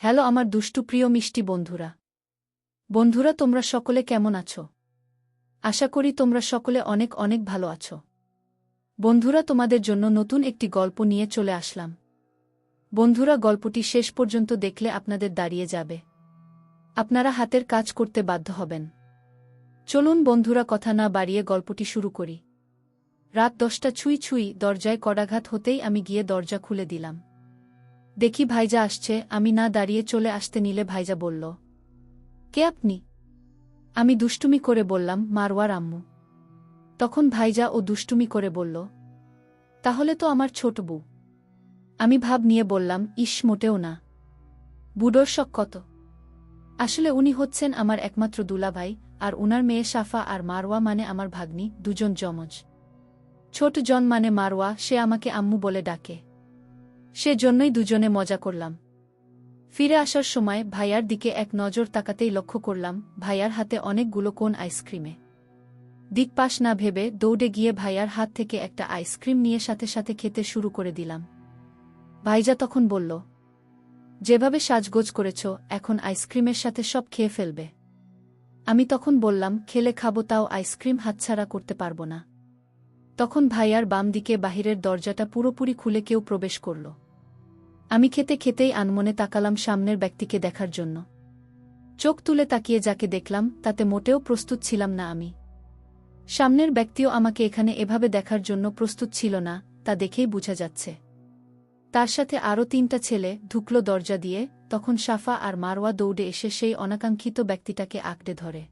Hello আমার দুষ্টু প্রিয় মিষ্টি বন্ধুরা। বন্ধুরা তোমরা সকলে কেমন আছো? আশা করি তোমরা সকলে অনেক অনেক ভালো আছো। বন্ধুরা তোমাদের জন্য নতুন একটি গল্প নিয়ে চলে আসলাম। বন্ধুরা গল্পটি শেষ পর্যন্ত দেখলে আপনাদের দাঁড়িয়ে যাবে। আপনারা হাতের কাজ করতে বাধ্য হবেন। চলুন বন্ধুরা কথা না বাড়িয়ে গল্পটি শুরু করি। রাত 10টা ছুঁই ছুঁই দরজায় কড়াঘাত হতেই আমি গিয়ে দরজা খুলে দিলাম। দেখি ভাইজা আসছে। আমি না দাঁড়িয়ে চলে আসতে নিলে ভাইজা বলল, কে আপনি? আমি দুষ্টুমি করে বললাম, মারওয়ার আম্মু। তখন ভাইজা ও দুষ্টুমি করে বলল, তাহলে তো আমার ছোট বউ। আমি ভাব নিয়ে বললাম, ইস মোটেও না। বুড়োর শখ কত। আসলে উনি হচ্ছেন আমার একমাত্র দুলাভাই, আর উনার মেয়ে সাফা আর মারওয়া মানে আমার ভাগ্নি, দুজন যমজ। ছোট জন মানে মারওয়া, সে আমাকে আম্মু বলে ডাকে। সে জন্যই দুজনে মজা করলাম। ফিরে আসার সময় ভাইয়ার দিকে এক নজর তাকাতেই লক্ষ্য করলাম ভাইয়ার হাতে অনেকগুলো কোন আইসক্রিমে। দিকপাশ না ভেবে দৌড়ে গিয়ে ভাইয়ার হাত থেকে একটা আইসক্রিম নিয়ে সাথে সাথে খেতে শুরু করে দিলাম। ভাইজা তখন বলল, যেভাবে সাজগোজ করেছ এখন আইসক্রিমের সাথে সব খেয়ে ফেলবে। আমি তখন বললাম, খেলে খাবো, তাও আইসক্রিম হাতছাড়া করতে পারবো না। তখন ভাইয়ার বাম দিকে বাহিরের দরজাটা পুরোপুরি খুলে কেউ প্রবেশ করল। আমি খেতে খেতেই আনমনে তাকালাম সামনের ব্যক্তিকে দেখার জন্য। চোখ তুলে তাকিয়ে যাকে দেখলাম তাতে মোটেও প্রস্তুত ছিলাম না আমি। সামনের ব্যক্তিও আমাকে এখানে এভাবে দেখার জন্য প্রস্তুত ছিল না, তা দেখেই বোঝা যাচ্ছে। তার সাথে আরও 3টা ছেলে ঢুকল দরজা দিয়ে। তখন সাফা আর মারওয়া দৌড়ে এসে সেই অনাকাঙ্ক্ষিত ব্যক্তিটাকে আঁকড়ে ধরে।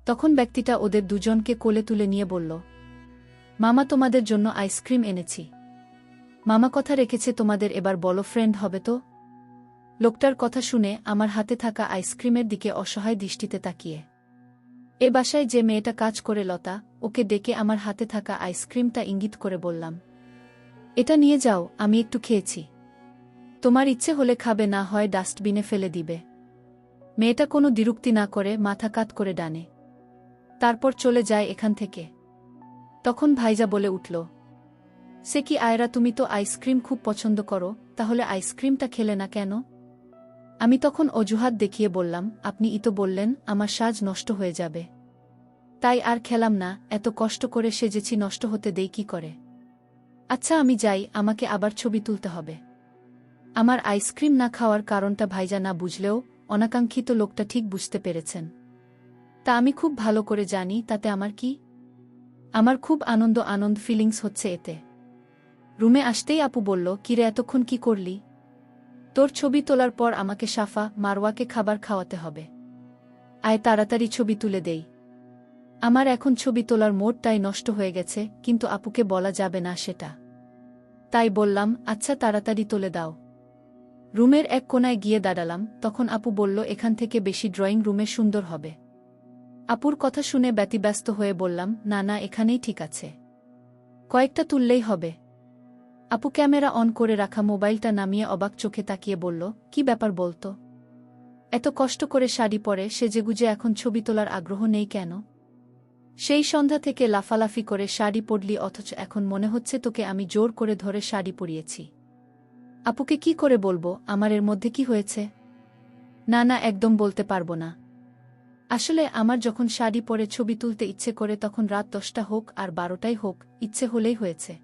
তখন ব্যক্তিটা ওদের দুজনকে কোলে তুলে নিয়ে বলল, মামা তোমাদের জন্য আইসক্রিম এনেছি। মামা কথা রেখেছে, তোমাদের এবার বলো ফ্রেন্ড হবে তো? লোকটার কথা শুনে আমার হাতে থাকা আইসক্রিমের দিকে অসহায় দৃষ্টিতে তাকিয়ে, এ বাসায় যে মেয়েটা কাজ করে লতা, ওকে ডেকে আমার হাতে থাকা আইসক্রিমটা ইঙ্গিত করে বললাম, এটা নিয়ে যাও, আমি একটু খেয়েছি। তোমার ইচ্ছে হলে খাবে, না হয় ডাস্টবিনে ফেলে দিবে। মেয়েটা কোনো দ্বিরুক্তি না করে মাথা কাত করে ডানে। তারপর চলে যায় এখান থেকে। তখন ভাইজা বলে উঠল, সে কি আয়রা, তুমি তো আইসক্রিম খুব পছন্দ করো, তাহলে আইসক্রিমটা খেলে না কেন? আমি তখন অজুহাত দেখিয়ে বললাম, আপনি তো বললেন আমার সাজ নষ্ট হয়ে যাবে, তাই আর খেলাম না। এত কষ্ট করে সেজেছি, নষ্ট হতে দেই কি করে? আচ্ছা আমি যাই, আমাকে আবার ছবি তুলতে হবে। আমার আইসক্রিম না খাওয়ার কারণটা ভাইজা না বুঝলেও অনাকাঙ্ক্ষিত লোকটা ঠিক বুঝতে পেরেছেন। তা আমি খুব ভালো করে জানি তাতে আমার কি। আমার খুব আনন্দ ফিলিংস হচ্ছে এতে। রুমে আসতেই আপু বলল, কিরে এতক্ষণ কি করলি? তোর ছবি তোলার পর আমাকে সাফা মারওয়াকে খাবার খাওয়াতে হবে। আয় তাড়াতাড়ি ছবি তুলে দেই। আমার এখন ছবি তোলার মোডটাই নষ্ট হয়ে গেছে, কিন্তু আপুকে বলা যাবে না সেটা। তাই বললাম, আচ্ছা তাড়াতাড়ি তোলে দাও। রুমের এক কোনায় গিয়ে দাঁড়ালাম। তখন আপু বলল, এখান থেকে বেশি ড্রয়িং রুমে সুন্দর হবে। আপুর কথা শুনে ব্যতিব্যস্ত হয়ে বললাম, না না, এখানেই ঠিক আছে, কয়েকটা তুললেই হবে। আপু ক্যামেরা অন করে রাখা মোবাইলটা নামিয়ে অবাক চোখে তাকিয়ে বলল, কি ব্যাপার বলতো? এত কষ্ট করে শাড়ি পরে সেজেগুজে এখন ছবি তোলার আগ্রহ নেই কেন? সেই সন্ধ্যা থেকে লাফালাফি করে শাড়ি পরলি, অথচ এখন মনে হচ্ছে তোকে আমি জোর করে ধরে শাড়ি পরিয়েছি। আপুকে কি করে বলবো আমার এর মধ্যে কি হয়েছে? না না, একদম বলতে পারবো না। আসলে আমার যখন শাড়ি পরে ছবি তুলতে ইচ্ছে করে, তখন রাত 10টা হোক আর 12টাই হোক, ইচ্ছে হলেই হয়েছে।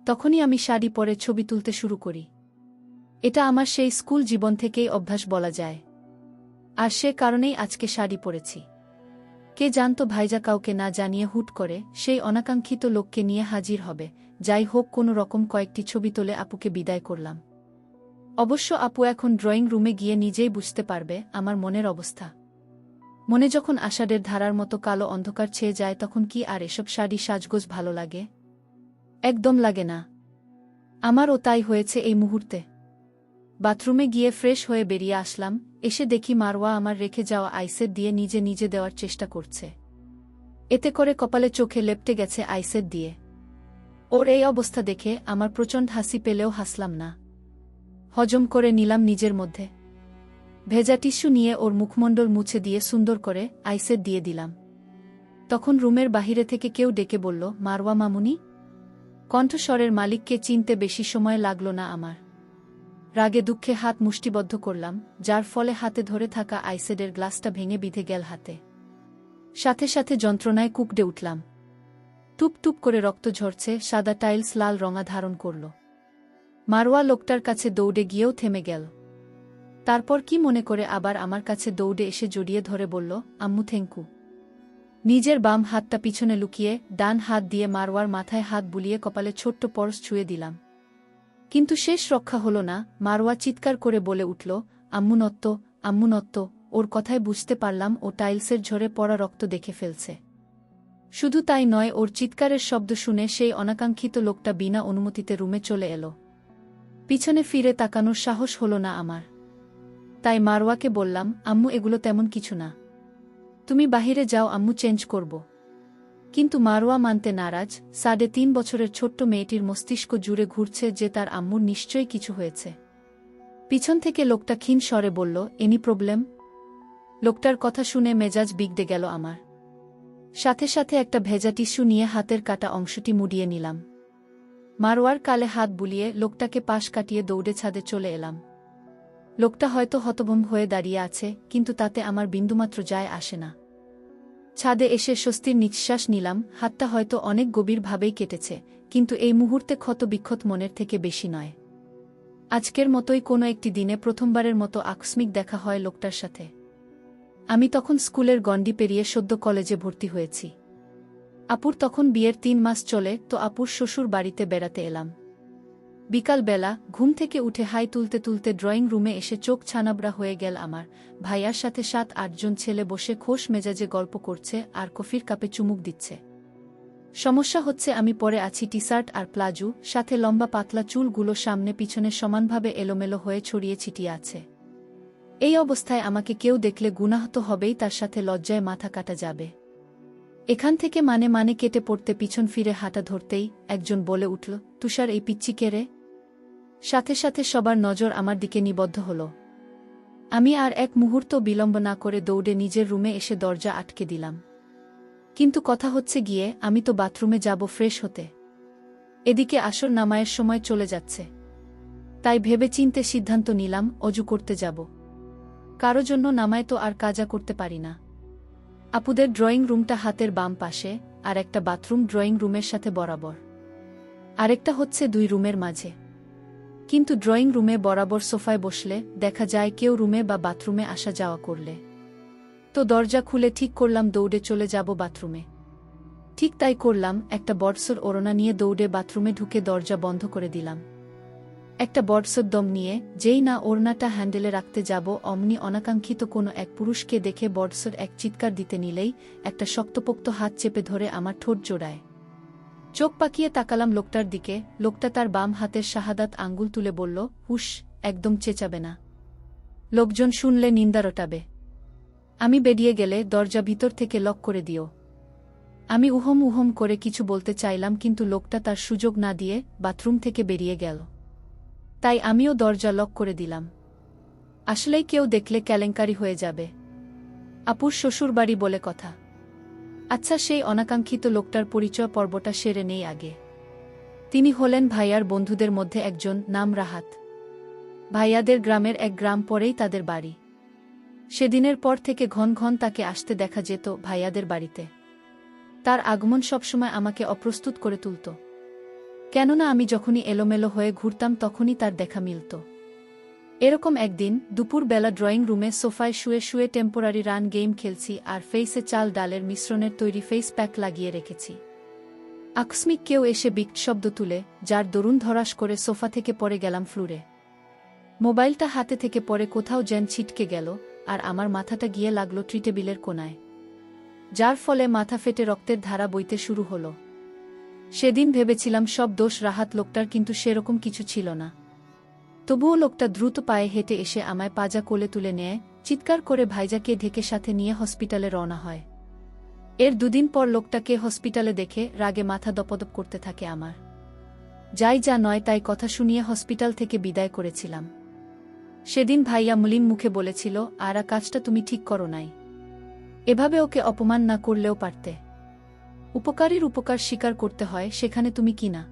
তখনই আমি শাড়ি পরে ছবি তুলতে শুরু করি। এটা আমার সেই স্কুল জীবন থেকেই অভ্যাস বলা যায়। আর সে কারণেই আজকে শাড়ি পরেছি। কে জানতো ভাইজা কাউকে না জানিয়ে হুট করে সেই অনাকাঙ্ক্ষিত লোককে নিয়ে হাজির হবে। যাই হোক, কোনো রকম কয়েকটি ছবি তুলে আপুকে বিদায় করলাম। অবশ্য আপু এখন ড্রয়িং রুমে গিয়ে নিজেই বুঝতে পারবে আমার মনের অবস্থা। মনে যখন আষাঢ়ের ধারার মতো কালো অন্ধকার ছেয়ে যায়, তখন কি আর এসব শাড়ি সাজগোজ ভালো লাগে? একদম লাগে না। আমারও তাই হয়েছে এই মুহূর্তে। বাথরুমে গিয়ে ফ্রেশ হয়ে বেরিয়ে আসলাম। এসে দেখি মারওয়া আমার রেখে যাওয়া আইসেট দিয়ে নিজে নিজে দেওয়ার চেষ্টা করছে। এতে করে কপালে চোখে লেপটে গেছে আইসেট দিয়ে। ওর এই অবস্থা দেখে আমার প্রচণ্ড হাসি পেলেও হাসলাম না। হজম করে নিলাম নিজের মধ্যে। ভেজা টিস্যু নিয়ে ওর মুখমণ্ডল মুছে দিয়ে সুন্দর করে আইসেট দিয়ে দিলাম। তখন রুমের বাহিরে থেকে কেউ ডেকে বলল, মারওয়া মামুনি। কণ্ঠস্বরের মালিককে চিনতে বেশি সময় লাগল না আমার। রাগে দুঃখে হাত মুষ্টিবদ্ধ করলাম, যার ফলে হাতে ধরে থাকা আইসেডের গ্লাসটা ভেঙে বিঁধে গেল হাতে। সাথে সাথে যন্ত্রণায় কুকড়ে উঠলাম। টুপ টুপ করে রক্ত ঝরছে, সাদা টাইলস লাল রঙা ধারণ করল। মারওয়া লোকটার কাছে দৌড়ে গিয়েও থেমে গেল। তারপর কি মনে করে আবার আমার কাছে দৌড়ে এসে জড়িয়ে ধরে বলল, আম্মু থ্যাংকু। নিজের বাম হাতটা পিছনে লুকিয়ে ডান হাত দিয়ে মারওয়ার মাথায় হাত বুলিয়ে কপালে ছোট্ট পরশ ছুঁয়ে দিলাম। কিন্তু শেষ রক্ষা হল না। মারওয়া চিৎকার করে বলে উঠল, আম্মু নত্ত, আম্মু নত্ত। ওর কথায় বুঝতে পারলাম ও টাইলসের ঝরে পড়া রক্ত দেখে ফেলছে। শুধু তাই নয়, ওর চিৎকারের শব্দ শুনে সেই অনাকাঙ্ক্ষিত লোকটা বিনা অনুমতিতে রুমে চলে এলো। পিছনে ফিরে তাকানোর সাহস হল না আমার। তাই মারওয়াকে বললাম, আম্মু এগুলো তেমন কিছু না, তুমি বাহিরে যাও, আম্মু চেঞ্জ করব। কিন্তু মারওয়া মানতে নারাজ। 3.5 বছরের ছোট্ট মেয়েটির মস্তিষ্ক জুড়ে ঘুরছে যে তার আম্মুর নিশ্চয়ই কিছু হয়েছে। পিছন থেকে লোকটা ক্ষীণ স্বরে বলল, এনি প্রবলেম? লোকটার কথা শুনে মেজাজ বিগড়ে গেল আমার। সাথে সাথে একটা ভেজা টিস্যু নিয়ে হাতের কাটা অংশটি মুড়িয়ে নিলাম। মারওয়ার কালে হাত বুলিয়ে লোকটাকে পাশ কাটিয়ে দৌড়ে ছাদে চলে এলাম। লোকটা হয়তো হতভম্ব হয়ে দাঁড়িয়ে আছে, কিন্তু তাতে আমার বিন্দুমাত্র যায় আসে না। ছাদে এসে স্বস্তির নিঃশ্বাস নিলাম। হাতটা হয়তো অনেক গভীরভাবেই কেটেছে, কিন্তু এই মুহূর্তে ক্ষত বিক্ষত মনের থেকে বেশি নয়। আজকের মতোই কোনো একটি দিনে প্রথমবারের মতো আকস্মিক দেখা হয় লোকটার সাথে। আমি তখন স্কুলের গণ্ডি পেরিয়ে সদ্য কলেজে ভর্তি হয়েছি। আপুর তখন বিয়ের 3 মাস চলে, তো আপুর শ্বশুর বাড়িতে বেড়াতে এলাম। বিকালবেলা ঘুম থেকে উঠে হাই তুলতে তুলতে ড্রয়িং রুমে এসে চোখ ছানাবড়া হয়ে গেল আমার। ভাইয়ার সাথে 7-8 জন ছেলে বসে খোশ মেজাজে গল্প করছে আর কফির কাপে চুমুক দিচ্ছে। সমস্যা হচ্ছে, আমি পরে আছি টি শার্ট আর প্লাজো, সাথে লম্বা পাতলা চুলগুলো সামনে পিছনে সমানভাবে এলোমেলো হয়ে ছড়িয়ে ছিটিয়ে আছে। এই অবস্থায় আমাকে কেউ দেখলে গুনাহ তো হবেই, তার সাথে লজ্জায় মাথা কাটা যাবে। এখান থেকে মানে কেটে পড়তে পিছন ফিরে হাঁটা ধরতেই একজন বলে উঠল, তুষার, এই পিচ্চি কে রে? সাথে সাথে সবার নজর আমার দিকে নিবদ্ধ হল। আমি আর এক মুহূর্ত বিলম্ব না করে দৌড়ে নিজের রুমে এসে দরজা আটকে দিলাম। কিন্তু কথা হচ্ছে গিয়ে, আমি তো বাথরুমে যাব ফ্রেশ হতে। এদিকে আসর নামায়ের সময় চলে যাচ্ছে। তাই ভেবেচিন্তে সিদ্ধান্ত নিলাম অজু করতে যাব। কারো জন্য নামায় তো আর কাজা করতে পারি না। আপুদের ড্রয়িং রুমটা হাতের বাম পাশে, আর একটা বাথরুম ড্রয়িং রুমের সাথে বরাবর। আরেকটা হচ্ছে 2 রুমের মাঝে। কিন্তু ড্রয়িং রুমে বরাবর সোফায় বসলে দেখা যায় কেউ রুমে বা বাথরুমে আসা যাওয়া করলে। তো দরজা খুলে ঠিক করলাম দৌড়ে চলে যাব বাথরুমে। ঠিক তাই করলাম। একটা বড়সড় ওড়না নিয়ে দৌড়ে বাথরুমে ঢুকে দরজা বন্ধ করে দিলাম। একটা বড়সড় দম নিয়ে যেই না ওড়নাটা হ্যান্ডেলে রাখতে যাব, অমনি অনাকাঙ্ক্ষিত কোনো এক পুরুষকে দেখে বড়সড় এক চিৎকার দিতে নিলেই একটা শক্তপোক্ত হাত চেপে ধরে আমার ঠোঁট জোড়ায়। চোখ পাকিয়ে তাকালাম লোকটার দিকে। লোকটা তার বাম হাতের শাহাদাত আঙ্গুল তুলে বলল, হুশ, একদম চেঁচাবে না, লোকজন শুনলে নিন্দা রটাবে। আমি বেরিয়ে গেলে দরজা ভিতর থেকে লক করে দিও। আমি উহম উহম করে কিছু বলতে চাইলাম, কিন্তু লোকটা তার সুযোগ না দিয়ে বাথরুম থেকে বেরিয়ে গেল। তাই আমিও দরজা লক করে দিলাম। আসলেই কেউ দেখলে কেলেঙ্কারি হয়ে যাবে। আপুর শ্বশুরবাড়ি বলে কথা। আচ্ছা, সেই অনাকাঙ্ক্ষিত লোকটার পরিচয় পর্বটা সেরে নেই আগে। তিনি হলেন ভাইয়ার বন্ধুদের মধ্যে একজন, নাম রাহাত। ভাইয়াদের গ্রামের এক গ্রাম পরেই তাদের বাড়ি। সেদিনের পর থেকে ঘন ঘন তাকে আসতে দেখা যেত ভাইয়াদের বাড়িতে। তার আগমন সবসময় আমাকে অপ্রস্তুত করে তুলত। কেননা আমি যখনই এলোমেলো হয়ে ঘুরতাম তখনই তার দেখা মিলত। এরকম একদিন দুপুরবেলা ড্রয়িং রুমে সোফায় শুয়ে শুয়ে টেম্পোরারি রান গেম খেলছি আর ফেসে চাল ডালের মিশ্রণের তৈরি ফেস প্যাক লাগিয়ে রেখেছি। আকস্মিক কেউ এসে বিকট শব্দ তুলে, যার দরুন ধরাস করে সোফা থেকে পড়ে গেলাম ফ্লোরে। মোবাইলটা হাতে থেকে পড়ে কোথাও যেন ছিটকে গেল, আর আমার মাথাটা গিয়ে লাগল ট্রি টেবিলের কোনায়, যার ফলে মাথা ফেটে রক্তের ধারা বইতে শুরু হল। সেদিন ভেবেছিলাম সব দোষ রাহাত লোকটার, কিন্তু সেরকম কিছু ছিল না। তবুও লোকটা দ্রুত পায়ে হেঁটে এসে আমায় পাজা কোলে তুলে নেয়, চিৎকার করে ভাইজাকে ঢেকে সাথে নিয়ে হসপিটালে রওনা হয়। এর 2 দিন পর লোকটাকে হসপিটালে দেখে রাগে মাথা দপদপ করতে থাকে আমার। যাই যা নয় তাই কথা শুনিয়ে হসপিটাল থেকে বিদায় করেছিলাম। সেদিন ভাইয়া মুলিম মুখে বলেছিল, আরা, কাজটা তুমি ঠিক করো নাই। এভাবে ওকে অপমান না করলেও পারতে। উপকারীর উপকার স্বীকার করতে হয়, সেখানে তুমি কি না।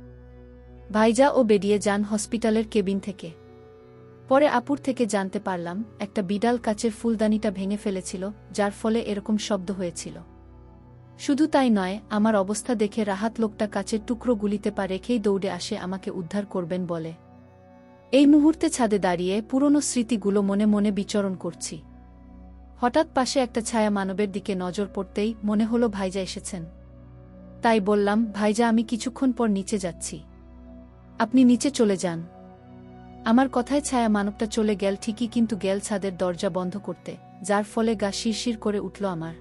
ভাইজা ও বেরিয়ে যান হসপিটালের কেবিন থেকে। পরে আপুর থেকে জানতে পারলাম একটা বিড়াল কাচের ফুলদানিটা ভেঙে ফেলেছিল, যার ফলে এরকম শব্দ হয়েছিল। শুধু তাই নয়, আমার অবস্থা দেখে রাহাত লোকটা কাচের টুকরোগুলিতে পা রেখেই দৌড়ে আসে আমাকে উদ্ধার করবেন বলে। এই মুহূর্তে ছাদে দাঁড়িয়ে পুরনো স্মৃতিগুলো মনে মনে বিচরণ করছি। হঠাৎ পাশে একটা ছায়া মানবের দিকে নজর পড়তেই মনে হলো ভাইজা এসেছেন। তাই বললাম, ভাইজা আমি কিছুক্ষণ পর নিচে যাচ্ছি, আপনি নিচে চলে যান। আমার কথায় ছায়া মানবটা চলে গেল ঠিকই, কিন্তু গেল ছাদের দরজা বন্ধ করতে, যার ফলে গা শিরশির করে উঠল আমার।